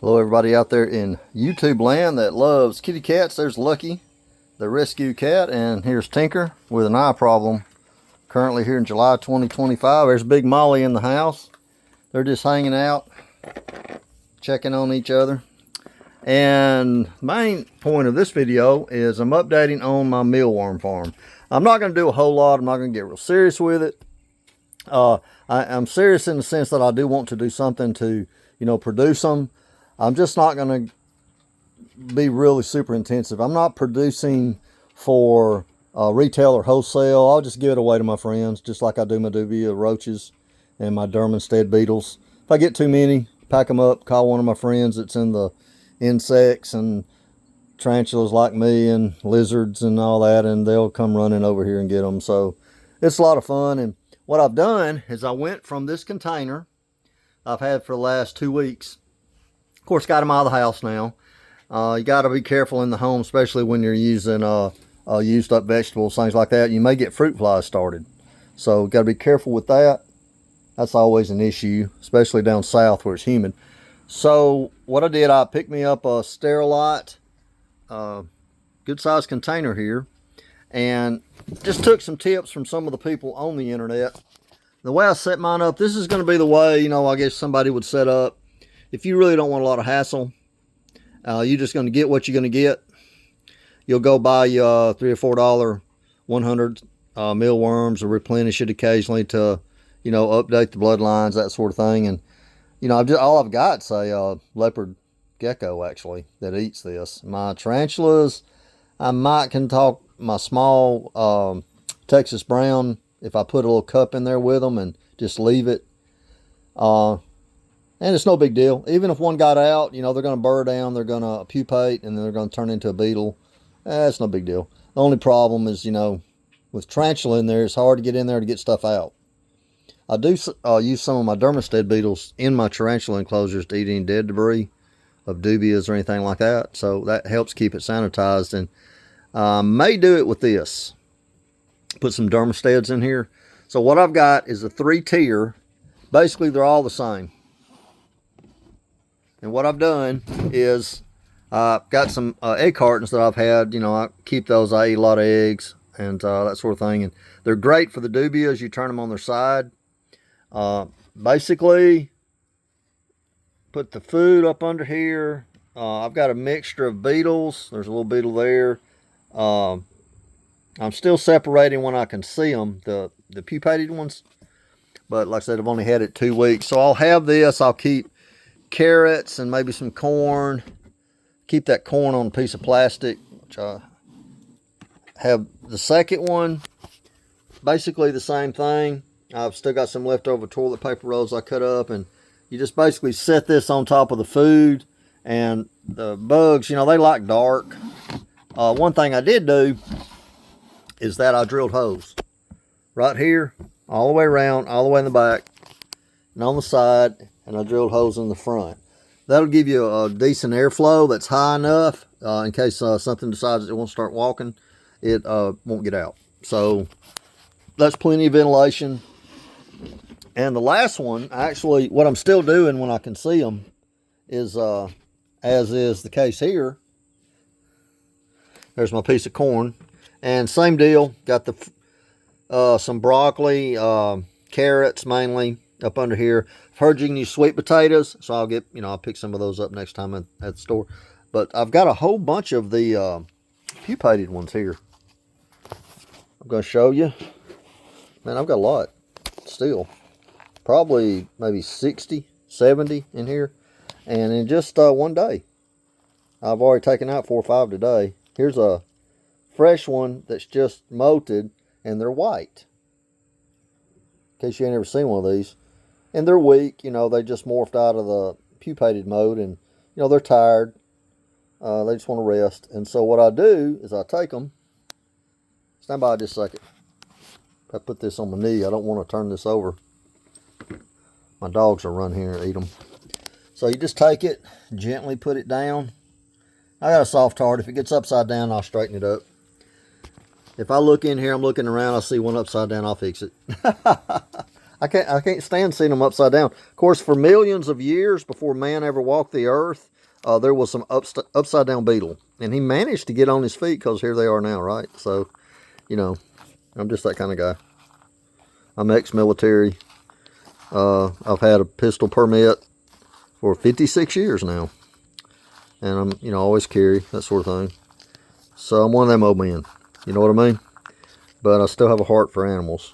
Hello everybody out there in YouTube land that loves kitty cats. There's Lucky, the rescue cat, and here's Tinker with an eye problem. Currently here in July 2025. There's Big Molly in the house. They're just hanging out, checking on each other. And main point of this video is I'm updating on my mealworm farm. I'm not going to do a whole lot. I'm not going to get real serious with it. I'm serious in the sense that I do want to do something to, produce them. I'm just not going to be really super intensive. I'm not producing for retail or wholesale. I'll just give it away to my friends, just like I do my dubia roaches and my Dermanstead beetles. If I get too many, pack them up, call one of my friends that's in the insects and tarantulas like me and lizards and all that, and they'll come running over here and get them. So it's a lot of fun. And what I've done is I went from this container I've had for the last 2 weeks. Of course, got them out of the house now. You got to be careful in the home, especially when you're using used up vegetables, things like that. You may get fruit flies started. So got to be careful with that. That's always an issue, especially down south where it's humid. So what I did, I picked me up a Sterilite, good sized container here, and just took some tips from some of the people on the internet. The way I set mine up, this is going to be the way, I guess somebody would set up. If you really don't want a lot of hassle, you're just going to get what you're going to get. You'll go buy $3 or $4 100 mealworms, or replenish it occasionally to, update the bloodlines, that sort of thing. And all I've got is a leopard gecko actually that eats this. My tarantulas, I might can talk my small Texas brown if I put a little cup in there with them and just leave it. And it's no big deal. Even if one got out, they're going to burrow down, they're going to pupate, and then they're going to turn into a beetle. It's no big deal. The only problem is, with tarantula in there, it's hard to get in there to get stuff out. I do use some of my Dermanstead beetles in my tarantula enclosures to eat any dead debris of dubias or anything like that. So that helps keep it sanitized. And may do it with this. Put some Dermansteads in here. So what I've got is a 3-tier. Basically, they're all the same. And what I've done is got some egg cartons that I've had. I keep those. I eat a lot of eggs and that sort of thing. And they're great for the dubias. You turn them on their side. Basically, put the food up under here. I've got a mixture of beetles. There's a little beetle there. I'm still separating when I can see them, the pupated ones. But like I said, I've only had it 2 weeks. So I'll have this. I'll keep carrots and maybe some corn. Keep that corn on a piece of plastic, which I have. The second one, basically the same thing. I've still got some leftover toilet paper rolls I cut up, and you just basically set this on top of the food. And the bugs, they like dark. One thing I did do is that I drilled holes right here, all the way around, all the way in the back, and on the side, and I drilled holes in the front. That'll give you a decent airflow that's high enough in case something decides it won't start walking, it won't get out. So that's plenty of ventilation. And the last one, actually, what I'm still doing when I can see them is, as is the case here, there's my piece of corn. And same deal, got the some broccoli, carrots mainly up under here. I've heard you can use sweet potatoes, so I'll get, I'll pick some of those up next time at the store. But I've got a whole bunch of the pupated ones here. I'm going to show you. Man, I've got a lot still. Probably maybe 60, 70 in here. And in just one day, I've already taken out 4 or 5 today. Here's a fresh one that's just molted, and they're white. In case you ain't ever seen one of these. And they're weak, they just morphed out of the pupated mode, and, they're tired. They just want to rest. And so what I do is I take them. Stand by just a second. I put this on my knee. I don't want to turn this over. My dogs will run here and eat them. So you just take it, gently put it down. I got a soft heart. If it gets upside down, I'll straighten it up. If I look in here, I'm looking around, I see one upside down, I'll fix it. I can't stand seeing them upside down. Of course, for millions of years before man ever walked the earth, there was some upside down beetle, and he managed to get on his feet because here they are now, right? So, you know, I'm just that kind of guy. I'm ex-military. I've had a pistol permit for 56 years now, and I'm, you know, always carry that sort of thing. So I'm one of them old men, you know what I mean? But I still have a heart for animals.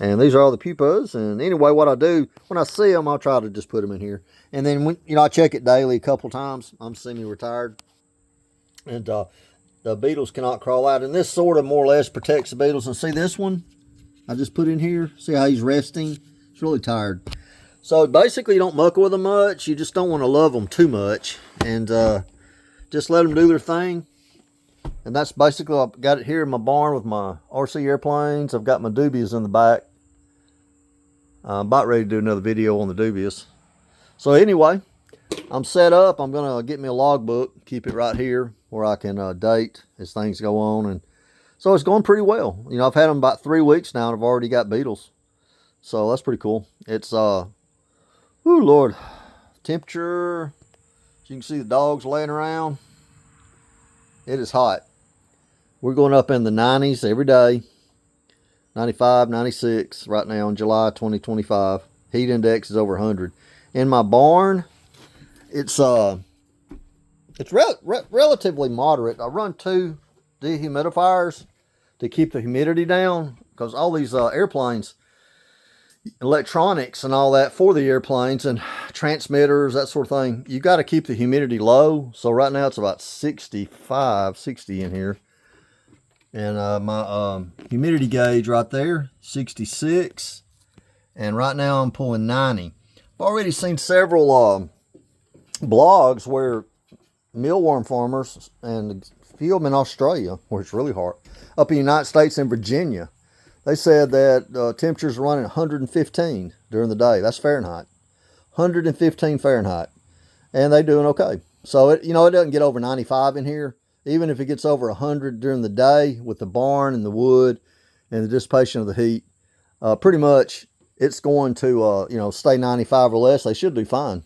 And these are all the pupas. And anyway, what I do, when I see them, I'll try to just put them in here. And then, when, you know, I check it daily a couple times. I'm semi-retired. And the beetles cannot crawl out. And this sort of more or less protects the beetles. And see this one? I just put in here. See how he's resting? He's really tired. So basically, you don't muck with them much. You just don't want to love them too much. And just let them do their thing. And that's basically, I've got it here in my barn with my RC airplanes. I've got my dubias in the back. I'm about ready to do another video on the dubias. So anyway, I'm set up. I'm going to get me a logbook, keep it right here where I can date as things go on. And so it's going pretty well. You know, I've had them about 3 weeks now and I've already got beetles. So that's pretty cool. It's, oh Lord, temperature, as you can see the dogs laying around. It is hot. We're going up in the 90s every day. 95, 96 right now in July 2025. Heat index is over 100. In my barn, it's relatively moderate. I run 2 dehumidifiers to keep the humidity down because all these airplanes, electronics and all that for the airplanes and transmitters, that sort of thing, you got to keep the humidity low. So right now it's about 65, 60 in here. And my humidity gauge right there, 66. And right now I'm pulling 90. I've already seen several blogs where mealworm farmers, and a few of them in Australia, where it's really hot, up in the United States and Virginia, they said that temperatures are running 115 during the day. That's Fahrenheit. 115 Fahrenheit. And they're doing okay. So, it, you know, it doesn't get over 95 in here. Even if it gets over 100 during the day with the barn and the wood and the dissipation of the heat, pretty much it's going to, you know, stay 95 or less. They should do fine.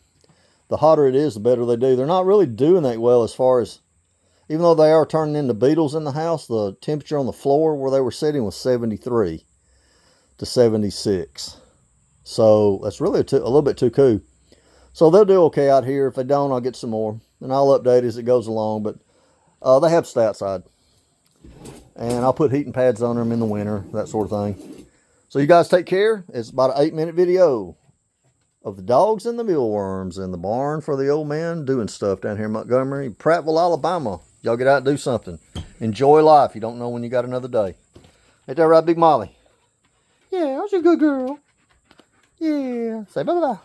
The hotter it is, the better they do. They're not really doing that well as far as, even though they are turning into beetles in the house, the temperature on the floor where they were sitting was 73 to 76. So that's really a little bit too cool. So they'll do okay out here. If they don't, I'll get some more. And I'll update as it goes along. But they have to stay outside. And I'll put heating pads on them in the winter, that sort of thing. So you guys take care. It's about an 8-minute video of the dogs and the mealworms in the barn for the old man doing stuff down here in Montgomery, Prattville, Alabama. Y'all get out and do something. Enjoy life. You don't know when you got another day. Ain't that right, Big Molly? Yeah, I was a good girl. Yeah. Say bye-bye.